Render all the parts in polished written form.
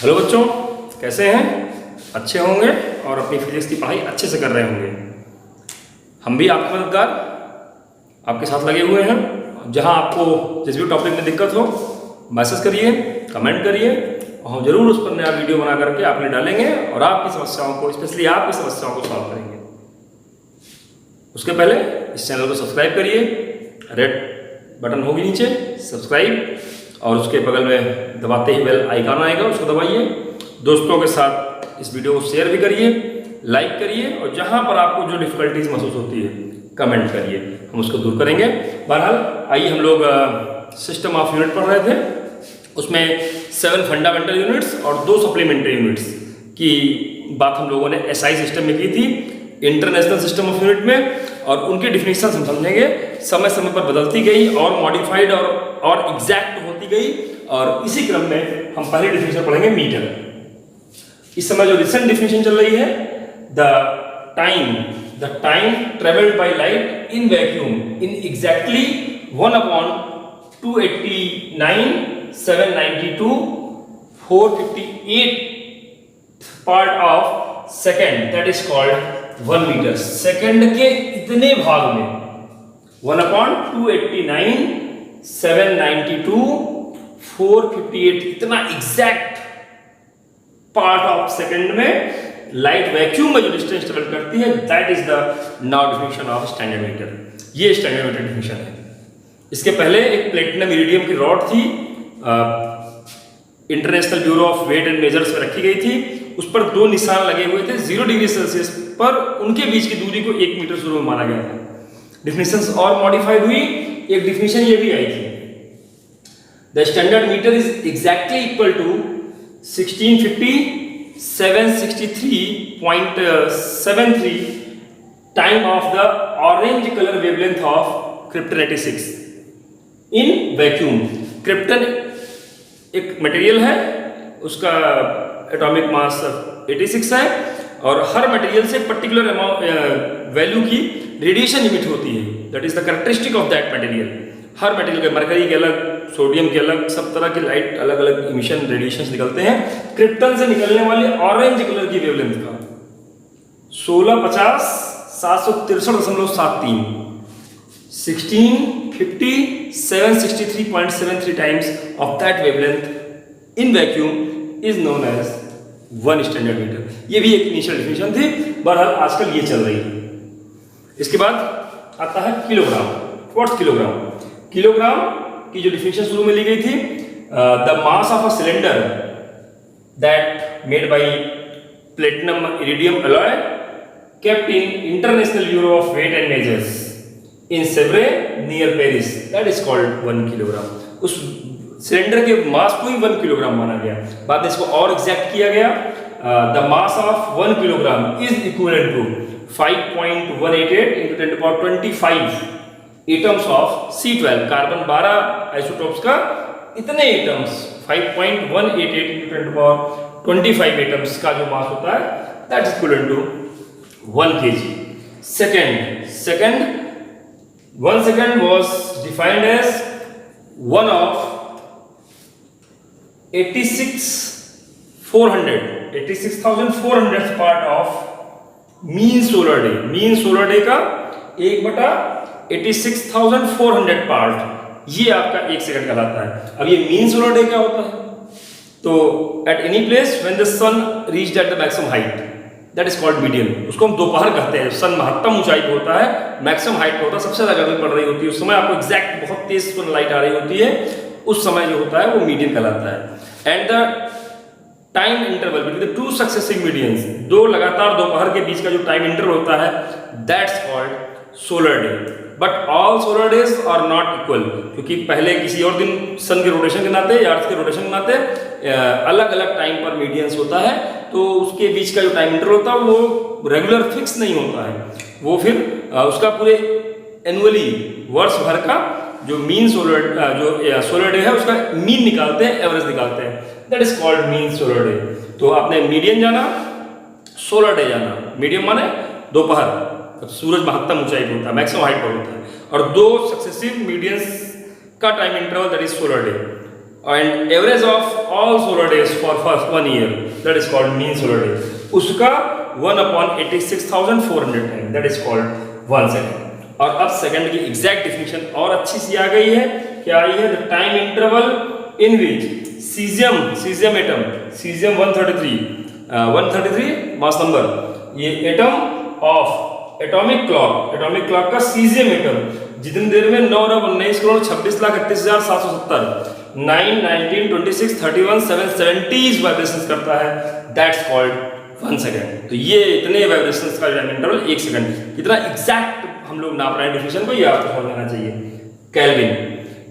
Hello बच्चों, कैसे हैं? अच्छे होंगे और अपनी फिजिक्स की पढ़ाई अच्छे से कर रहे होंगे। हम भी आपके मददगार आपके साथ लगे हुए हैं। जहां आपको जिस भी टॉपिक में दिक्कत हो मैसेज करिए, कमेंट करिए और हम जरूर उस पर नया वीडियो बना करके आपने डालेंगे और आपकी समस्याओं को, स्पेशली आपकी समस्याओं को सॉल्व करेंगे। उसके पहले इस चैनल को सब्सक्राइब करिए, रेड बटन होगी नीचे सब्सक्राइब, और उसके बगल में दबाते ही बेल आइकन आएगा, उसको दबाइए। दोस्तों के साथ इस वीडियो को शेयर भी करिए, लाइक करिए और जहां पर आपको जो डिफिकल्टीज महसूस होती है कमेंट करिए, हम उसको दूर करेंगे। बहरहाल आइए, हम लोग सिस्टम ऑफ यूनिट पढ़ रहे थे। उसमें 7 फंडामेंटल यूनिट्स और 2 सप्लीमेंट्री यूनिट्स की बात हम लोगों ने एसआई सिस्टम में की थी, इंटरनेशनल सिस्टम ऑफ यूनिट में, और उनकी डिफिनेशन हम समझेंगे। समय समय पर बदलती गई और मॉडिफाइड और एग्जैक्ट होती गई, और इसी क्रम में हम पहली डिफिनेशन पढ़ेंगे मीटर। इस समय जो रिसेंट डिफिनेशन चल रही है, the time travelled by light in vacuum in exactly 1/289,792,458 part of second, that is called 1 metre. Second के इतने भाग में 1/289,792,458 इतना एग्जैक्ट पार्ट ऑफ सेकेंड में लाइट वैक्यूम में जो डिस्टेंस ट्रेवल करती है, that is the now definition of standard metre. ये स्टैंडर्ड मीटर डिफिनेशन है। इसके पहले एक प्लेटिनम इरिडियम की रॉड थी, international bureau of weight and measures में रखी गई थी। उस पर 2 निशान लगे हुए थे 0 डिग्री सेल्सियस पर, उनके बीच की दूरी को 1 मीटर शुरू में माना गया था। डिफिनेशंस और मॉडिफाइड हुई, एक डिफिनेशन ये भी आई थी, the standard metre is exactly equal to 1650,763.73 time of the orange colour wavelength of krypton 86 in vacuum. Krypton एक मटेरियल है, उसका एटॉमिक मास 86 है, और हर मटेरियल से पर्टिकुलर वैल्यू की रेडिएशन इमिट होती है, that is the characteristic of that material. हर मटेरियल के, मरकरी के अलग, सोडियम के अलग, सब तरह की लाइट अलग अलग इमिशन रेडिएशन निकलते हैं। क्रिप्टन से निकलने वाले ऑरेंज कलर की वेवलेंथ का 1650,763.73 1650,763.73 times of that wavelength in vacuum is known as 1 standard metre. ये भी एक इनिशियल डिफिनेशन थी, बहरहाल आजकल ये चल रही है। इसके बाद आता है किलोग्राम। What's kilogram? किलोग्राम की जो डिफिनेशन शुरू में ली गई थी, the mass of a cylinder that made by platinum iridium alloy kept in International Bureau of Weight and Measures in Sevres near Paris, that is called 1 kilogram. उस cylinder के मास को ही 1 kilogram माना गया। बाद में इसको और एग्जैक्ट किया गया, the mass of 1 kilogram is equivalent to 5.188 into 10^25 atoms of C12, carbon 12 isotopes का इतने एटम्स 5.188 into 10^25 एटम्स का जो मास होता है, that is equivalent to 1 kg. One second was defined as 1 of 86,400 part of mean solar day. Mean solar day का 1/86,400 part, ये आपका 1 second कहलाता है। अब ये मीन सोलर डे क्या होता है? तो at any place when the sun reached at the maximum height, that is called median. उसको हम दोपहर कहते हैं। सन महत्तम ऊंचाई पे होता है, मैक्सिमम हाइट पे होता है, सबसे ज्यादा गर्मी पड़ रही होती है, उस समय आपको एग्जैक्ट बहुत तेज लाइट आ रही होती है, उस समय जो होता है वो मीडियन कहलाता है। And the time interval between the 2 successive medians, 2 लगातार दोपहर के बीच का जो टाइम इंटरवल होता है, that's called solar day. But all solar days are not equal, क्योंकि पहले किसी और दिन सन के रोटेशन के नाते या अर्थ के रोटेशन के नाते अलग अलग टाइम पर मीडियंस होता है, तो उसके बीच का जो टाइम इंटरवल होता है वो रेगुलर फिक्स नहीं होता है। वो फिर उसका पूरे एनुअली वर्ष भर का जो मीन सोलर डे है उसका मीन निकालते हैं, एवरेज निकालते हैं, that is called mean solar day. तो आपने मीडियन जाना, सोलर डे जाना। मीडियम माने दोपहर, सूरज महत्तम ऊंचाई पर होता है, मैक्सिमम हाइट पर होता है, और 2 सक्सेसिव मीडियंस का time interval that is solar day. And average of all solar days for first 1 year, that is called mean solar day, उसका 1/86,400 time, that is called 1 second. और अब सेकंड की exact definition और अच्छी सी आ गई है, क्या आई है? The time interval in which caesium atom, caesium 133 mass number, ये एटम ऑफ एटॉमिक क्लॉक का सीजियम एटम जितनी देर में 9,19,26,31,770 9, 19, 26, 31, 7 70 वाइब्रेशंस करता है, दैट्स कॉल्ड 1 सेकेंड। तो ये इतने वाइब्रेशंस का टाइम इंटरवल 1 सेकेंड, कितना एग्जैक्ट हम लोग नाप रहे हैं डेफिनेशन को, ये आपको समझ लेना चाहिए।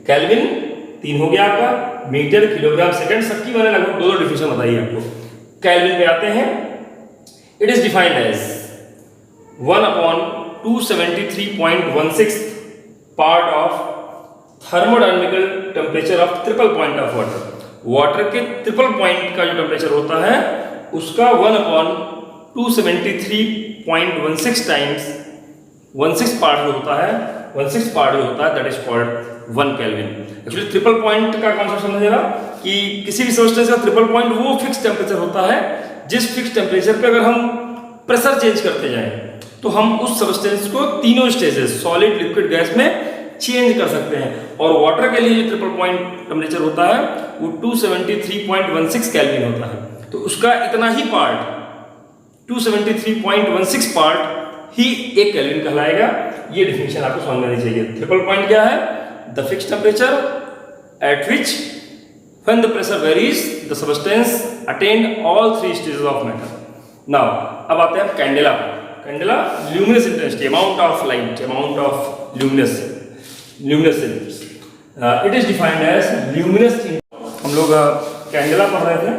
केल्विन 3 हो गया आपका, मीटर, किलोग्राम, सेकंड, सबकी मैंने लगभग 2 डेफिनेशन बताई है आपको। केल्विन पे आते हैं, it is defined as 1/273.16 part of thermodynamical temperature of triple point of water के ट्रिपल पॉइंट का जो टेम्परेचर होता है उसका 1/273.16 टाइम्स 16 पार्ट जो होता है that is called 1 kelvin. Actually triple point का कॉन्सेप्ट समझिएगा कि किसी भी सब्सटेंस का ट्रिपल पॉइंट वो फिक्स टेम्परेचर होता है जिस फिक्स टेम्परेचर पे अगर हम प्रेशर चेंज करते जाएं तो हम उस सब्सटेंस को तीनों स्टेजेस सॉलिड, लिक्विड, गैस में चेंज कर सकते हैं। और वाटर के लिए जो ट्रिपल पॉइंट टेम्परेचर होता है वो 273.16 केल्विन होता है। तो उसका इतना ही पार्ट 273.16 पार्ट ही 1 केल्विन कहलाएगा। ये डेफिनेशन आपको समझ में आनी चाहिए। ट्रिपल पॉइंट क्या है? The fix temperature at which when the pressure varies the substance attain all 3 stages of matter. Now अब आते हैं candela. Candela luminous intensity, amount of light, amount of luminous it is defined as luminous. हम लोग candela पढ़ रहे थे।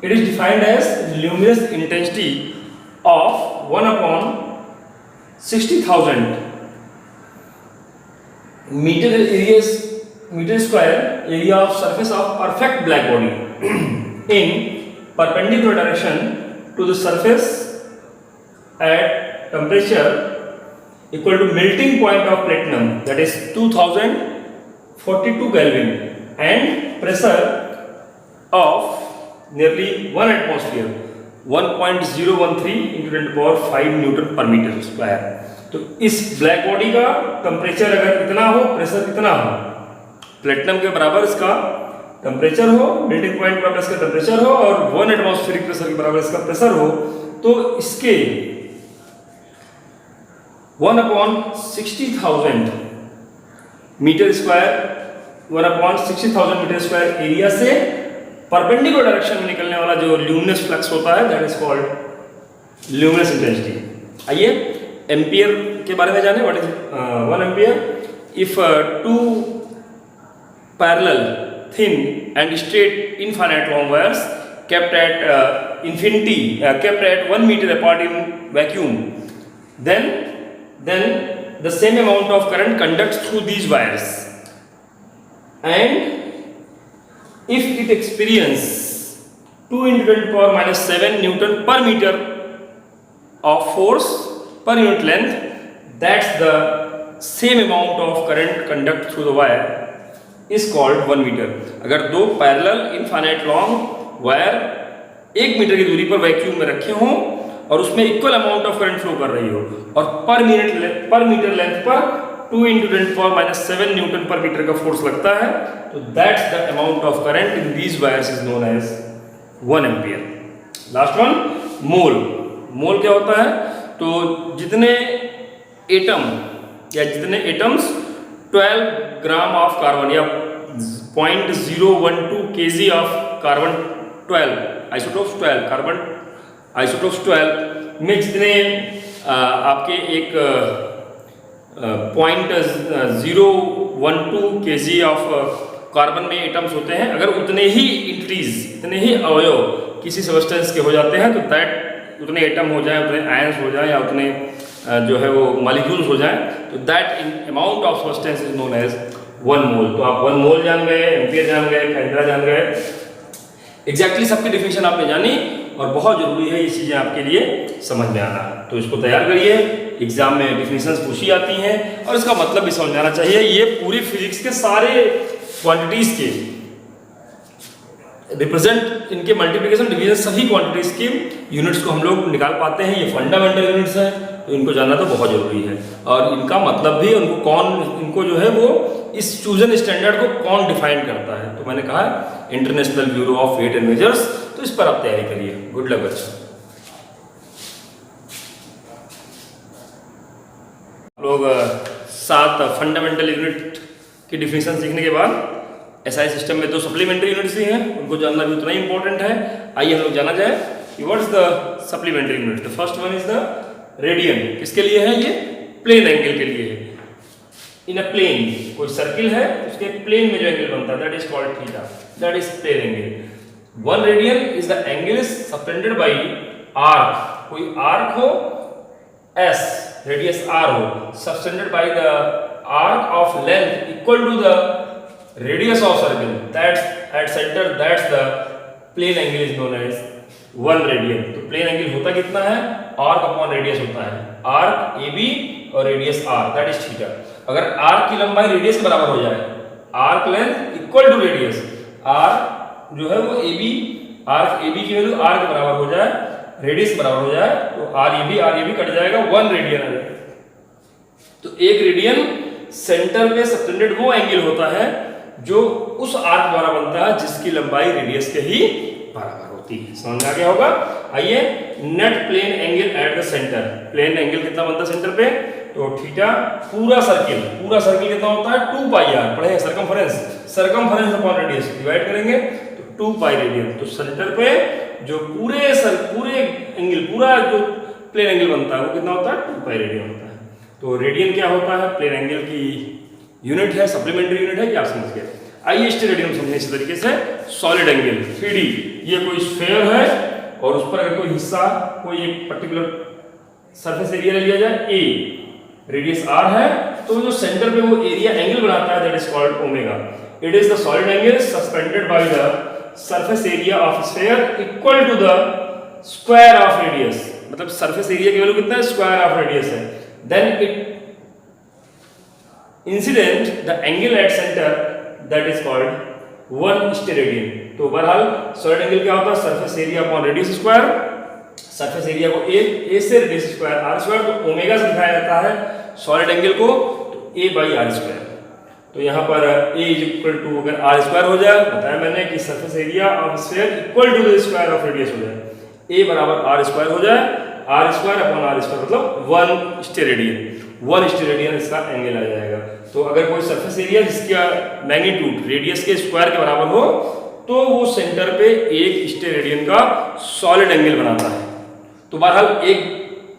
It is defined as luminous intensity of 1/60,000 metre square area of surface of perfect black body in perpendicular direction to the surface at temperature equal to melting point of platinum, that is 2042 Kelvin, and pressure of nearly 1 atmosphere, 1.013 into 10⁵ Newton per meter square। तो इस black body का temperature अगर इतना हो, pressure इतना हो, platinum के बराबर इसका टेम्परेचर हो, मेल्टिंग पॉइंट बराबर इसका टेम्परेचर हो और 1 एटमॉस्फेरिक प्रेशर के बराबर इसका प्रेशर हो, तो इसके 1/60,000 मीटर स्क्वायर एरिया से परपेंडिकुलर डायरेक्शन में निकलने वाला जो ल्यूमिनस फ्लक्स होता है that is called luminous intensity. आइए एम्पियर के बारे में जाने। What is 1 ampere? If 2 parallel thin and straight infinite long wires kept at infinity, kept at 1 meter apart in vacuum, then the same amount of current conducts through these wires, and if it experience 2 × 10⁻⁷ Newton per meter of force per unit length, that's the same amount of current conduct through the wire is called 1 meter। अगर 2 parallel infinite long wire 1 metre की दूरी पर vacuum में रखे हों और उसमें equal amount of current flow कर रही हो और पर मीटर लेंथ पर 2 × 10⁻⁷ न्यूटन पर मीटर का फोर्स लगता है, तो that's the amount of current in these wires is known as 1 ampere. Last one, mole. Mole क्या होता है? तो जितने एटम्स 12 ग्राम ऑफ कार्बन या 0.012 kg of carbon 12 isotopes 12 carbon isotopes 12 में जितने आपके एक 0.012 kg ऑफ कार्बन में एटम्स होते हैं, अगर उतने ही अवयव किसी सब्सटेंस के हो जाते हैं तो दैट उतने एटम हो जाए, उतने आयंस हो जाए या उतने जो है वो मॉलिक्यूल्स हो जाए, तो that amount of substance is known as 1 mole. तो आप 1 मोल जान गए, एम्पियर जान गए, कैंडेला जान गए। एग्जैक्टली सबकी डेफिनेशन आपने जानी और बहुत जरूरी है ये चीजें आपके लिए समझ में आना। तो इसको तैयार करिए, एग्जाम में डेफिनेशंस पूछी जाती हैं और इसका मतलब भी समझ में आना चाहिए। ये पूरी फिजिक्स के सारे क्वांटिटीज के रिप्रेजेंट इनके मल्टीप्लिकेशन डिवीजन सभी क्वांटिटीज की यूनिट्स को हम लोग निकाल पाते हैं। ये फंडामेंटल यूनिट्स हैं, तो इनको जानना तो बहुत जरूरी है। और इनका मतलब भी इनको जो है वो इस चूजन स्टैंडर्ड को कौन डिफाइन करता है, तो मैंने कहा international bureau of weight and measures. तो इस पर आप तैयारी करिए। गुड लक बच्चों। लोग 7 फंडामेंटल यूनिट की डिफिनेशन सीखने के बाद एसआई सिस्टम में 2 सप्लीमेंट्री यूनिट्स ही हैं, उनको जानना भी उतना ही इंपॉर्टेंट है। आइए हम लोग जाना जाए कि what is the supplementary unit. The first one is the radian. किसके लिए है? ये प्लेन एंगल के लिए है। इन अ प्लेन, कोई सर्किल है उसके प्लेन में जो एंगल बनता है that is called theta, that is plane angle. 1 radian is the angle is suspended by arc. कोई आर्क हो S, रेडियस R हो, suspended by the arc of length equal to the radius of circle, that's at center, that's the plane angle is known as 1 radian। तो plane angle होता कितना है? arc upon radius होता है। arc AB और radius R, that is theta। अगर arc की लंबाई radius के बराबर हो जाए, arc length equal to radius, R जो है वो arc AB की वैल्यू R के बराबर हो जाए, radius के बराबर हो जाए, तो RAB कट जाएगा, 1 रेडियन आ जाएगा। तो 1 रेडियन सेंटर पे सस्पेंडेड वो एंगल होता है जो उस आर्क द्वारा बनता है जिसकी लंबाई रेडियस के ही बराबर होती है। समझ में आ गया होगा। आइए, net plane angle at the centre. Plane angle कितना बनता है सेंटर पे? तो थीटा। पूरा सर्किल कितना होता है? 2 पाई आर। पढ़े सरकमफेरेंस अपॉन रेडियस डिवाइड करेंगे तो 2 पाई रेडियन। तो सेंटर पे जो पूरे एंगल, पूरा जो प्लेन एंगल बनता है वो कितना होता है? 2 पाई रेडियन होता है। तो रेडियन क्या होता है? प्लेन एंगल की यूनिट है, सप्लीमेंट्री यूनिट है, क्या आप समझ गए। आइए स्टेरेडियन समझने इस तरीके से। सॉलिड एंगल 3D, ये कोई स्फीयर है और उस पर अगर कोई हिस्सा, कोई एक पर्टिकुलर सरफेस एरिया ले लिया जाए A, रेडियस R है, तो जो सेंटर पे वो एरिया एंगल बनाता है that is called omega. It is the solid angle suspended by the surface area of sphere equal to the square of radius. मतलब सरफेस एरिया की वैल्यू कितना है? स्क्वायर ऑफ रेडियस है। Then it incident the angle at centre that is called 1 steradian. तो बहरहाल solid angle क्या होता है? Surface area upon radius square. Surface area को a से रेडियस स्क्वायर r स्क्वायर, तो ओमेगा से दिखाया जाता है सॉलिड एंगल को, तो a बाई r स्क्वायर। तो यहाँ पर a इज इक्वल टू, अगर r स्क्वायर हो जाए, बताया मैंने कि surface area of sphere equal to the square of radius हो जाए, a बराबर r स्क्वायर हो जाए, r square upon r square मतलब 1 स्टेरेडियन। 1 स्टेरेडियन इसका एंगल आ जाएगा। तो अगर कोई सरफेस एरिया जिसका मैग्नीट्यूड रेडियस के स्क्वायर के बराबर हो, तो वो सेंटर पे 1 स्टेरेडियन का सॉलिड एंगल बनाता है। तो बहरहाल एक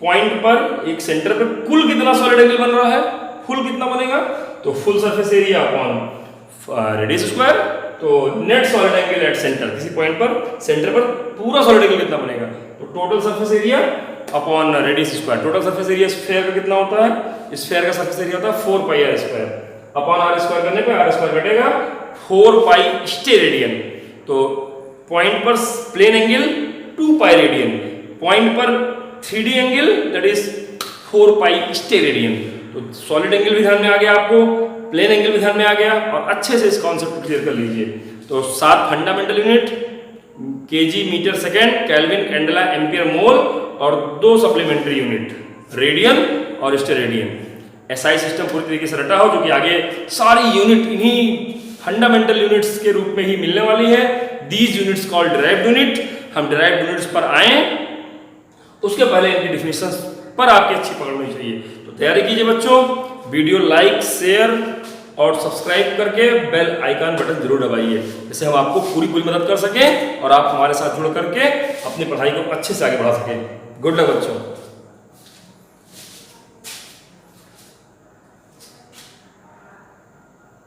पॉइंट पर, एक सेंटर पे कुल कितना सॉलिड एंगल बन रहा है? फुल कितना बनेगा? तो full surface area upon radius square, तो net solid angle at center, किसी पॉइंट पर सेंटर पर पूरा सॉलिड एंगल कितना बनेगा? तो total surface area upon radius square. Total surface area sphere का कितना होता है? स्फीयर का सरफेस एरिया होता है 4 pi r square. Upon r square करने पे r स्क्वायर कटेगा, 4 पाई स्टेरेडियन। तो पॉइंट पर plane angle 2 pi radian, point पर 3D angle that is 4 pi steradian. तो सॉलिड एंगल भी ध्यान में आ गया आपको, प्लेन एंगल भी ध्यान में आ गया, और अच्छे से इस कॉन्सेप्ट को क्लियर कर लीजिए। तो 7 fundamental unit, KG, metre second, kelvin, candela, ampere, mole, और 2 सप्लीमेंट्री यूनिट, रेडियन और स्टेरेडियन। एसआई सिस्टम पूरी तरीके से रटा हो, जो कि आगे सारी यूनिट इन्हीं फंडामेंटल यूनिट्स के रूप में ही मिलने वाली है। These units called derived unit. हम डिराइव्ड यूनिट्स पर आए, उसके पहले इनकी डिफिनेशंस पर आपकी अच्छी पकड़ होनी चाहिए। तो तैयारी कीजिए बच्चों। वीडियो लाइक, शेयर और सब्सक्राइब करके बेल आइकन बटन जरूर दबाइए, जिससे हम आपको पूरी मदद कर सकें और आप हमारे साथ जुड़ करके अपनी पढ़ाई को अच्छे से आगे बढ़ा सकें। गुड लक बच्चों।